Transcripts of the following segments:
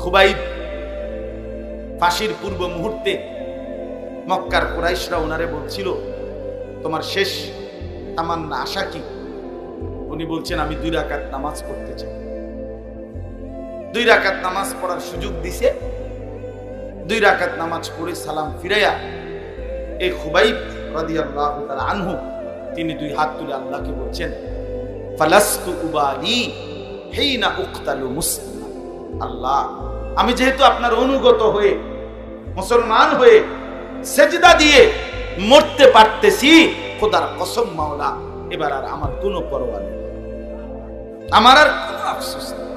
খুবাইব ফাঁসির পূর্ব মুহূর্তে মক্কার কুরাইশরা ওনারে বলছিল, তোমার শেষ তামান্না আশা কি? উনি বলছেন, আমি 2 রাকাত নামাজ পড়তে চাই। 2 রাকাত নামাজ পড়ার সুযোগ দিছে। 2 রাকাত নামাজ পড়ে সালাম ফিরাইয়া এই খুবাইব রাদিয়াল্লাহু তাআলা আনহু তিনি 2 হাত তুলে আল্লাহকে বলছেন, ফালাস্তু উবালি হিনা উকতালু মুসলিমা। আল্লাহ, আমি যেহেতু আপনার অনুগত হয়ে মুসলমান হয়ে সেজদা দিয়ে মরতে পারতেছি, খোদার কসম মাওলা, এবার আর আমার কোনো পরোয়া নেই, আমার আর কোনো আফসোস নেই,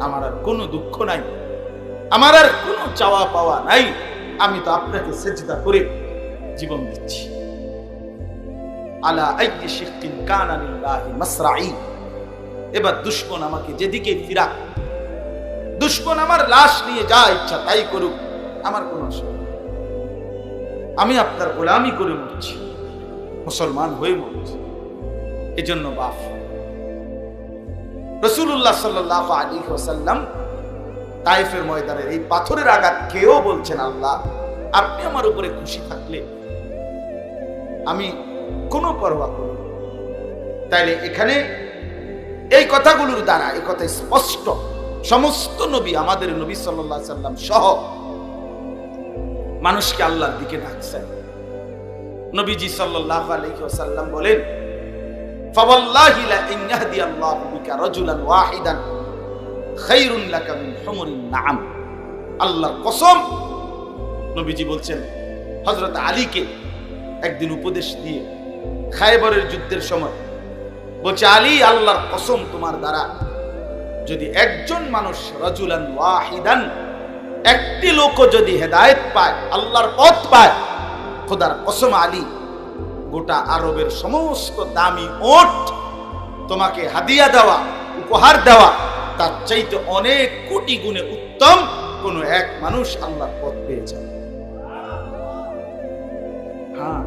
আমার আর কোনো দুঃখ নাই, আমার আর কোনো চাওয়া পাওয়া নাই। আমি তো আপনাকে সেজদা করে জীবন দিচ্ছি। আলা আইয়ি শিক্কিন কানা লিল্লাহি মাসরাই। এবার দুশমন আমাকে যেদিকে ফিরা, দুশমন আমার লাশ নিয়ে যা ইচ্ছা তাই করুক, আমার কোনো অসুবিধা নেই। আমি আপনার গোলামি করে মরছি, মুসলমান হয়ে মরছি। এজন্য বাপ রাসূলুল্লাহ সাল্লাল্লাহু আলাইহি ওয়াসাল্লাম তায়েফের ময়দানে এই পাথরের আঘাত খেয়েও বলছেন, আল্লাহ, আপনি আমার উপরে খুশি থাকলে আমি কোনো পরোয়া করি না। তাইলে এখানে এই কথাগুলোর দ্বারা এই কথা স্পষ্ট, সমস্ত নবী, আমাদের নবী সাল্লাল্লাহু আলাইহি ওয়াসাল্লাম সহ মানুষকে আল্লাহর দিকে ডাকছেন। নবীজি সাল্লাল্লাহু আলাইহি ওয়াসাল্লাম বলেন, ফাওয়াল্লাহি লা ইন ইয়াহদিয়াল্লাহু বিকা রাজুলান ওয়াহিদান খায়রুন লাকা মিন হুমুরিন নাআম। আল্লাহর কসম, নবীজি বলছেন হযরত আলীকে একদিন উপদেশ দিয়ে খায়বরের যুদ্ধের সময় বলছে, আলী, আল্লাহর কসম, তোমার দ্বারা যদি একজন মানুষ রাজুলান ওয়াহিদান, একটি লোক যদি হেদায়েত পায়, আল্লাহর পথ পায়, খোদার কসম আলী, গোটা আরবের সমস্ত দামি ওট তোমাকে হাদিয়া দেওয়া, উপহার দেওয়া, তার চাইতে অনেক কোটি গুণে উত্তম কোন এক মানুষ আল্লাহর পথ পেয়েছে। হ্যাঁ,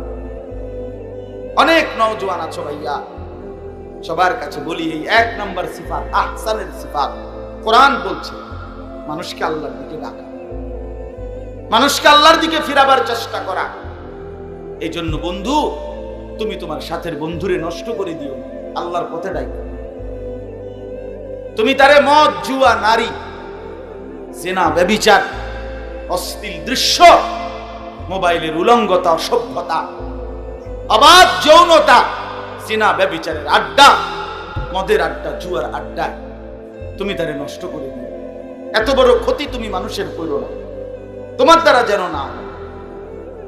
অনেক নওজোয়ান আছো ভাইয়া, সবার কাছে বলি, এই 1 নম্বর সিফাত, আহসানের সিফাত। কোরআন বলছে মানুষকে আল্লাহর দিকে ডাকা, মানুষকে আল্লাহর দিকে ফিরাবার চেষ্টা করা। এই জন্য বন্ধু, তুমি তোমার সাথের বন্ধুরে নষ্ট করে দিও, আল্লাহর পথে ডাকো। তুমি তারে মদ, জুয়া, নারী, জিনা, ব্যভিচার, অশ্লীল দৃশ্য, মোবাইলের উলঙ্গতা, অসভ্যতা, অবাধ যৌনতা, জিনা, ব্যভিচারের আড্ডা, মদের আড্ডা, জুয়ার আড্ডা, তুমি তারে নষ্ট করে দিও। এত বড় ক্ষতি তুমি মানুষের করো না, তোমার দ্বারা যেন না।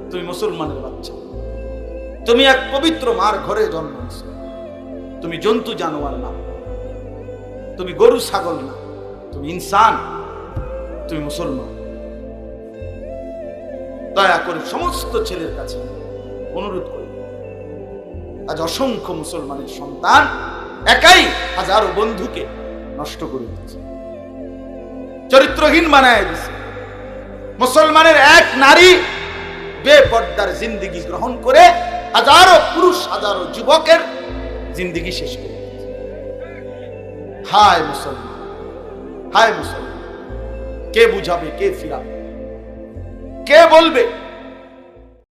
তুমি মুসলমানের বাচ্চা, তুমি এক পবিত্র মার ঘরে জন্মেছ, তুমি জন্তু জানোয়ার না, তুমি গরু ছাগল না, তুমি ইনসান, তুমি মুসলমান। দয়া করে সমস্ত ছেলের কাছে অনুরোধ করি, আজ অসংখ্য মুসলমানের সন্তান একাই হাজারো বন্ধুকে নষ্ট করে দিচ্ছে, চরিত্রহীন বানায় দিচ্ছে। মুসলমানের এক নারী বেপর্দার জিন্দেগি গ্রহণ করে হাজারো পুরুষ, হাজারো যুবকের জিন্দেগি শেষ করে দিচ্ছে। হায় মুসলমান, হায় মুসলমান, কে বুঝাবে, কে ফিরাবে, কে বলবে?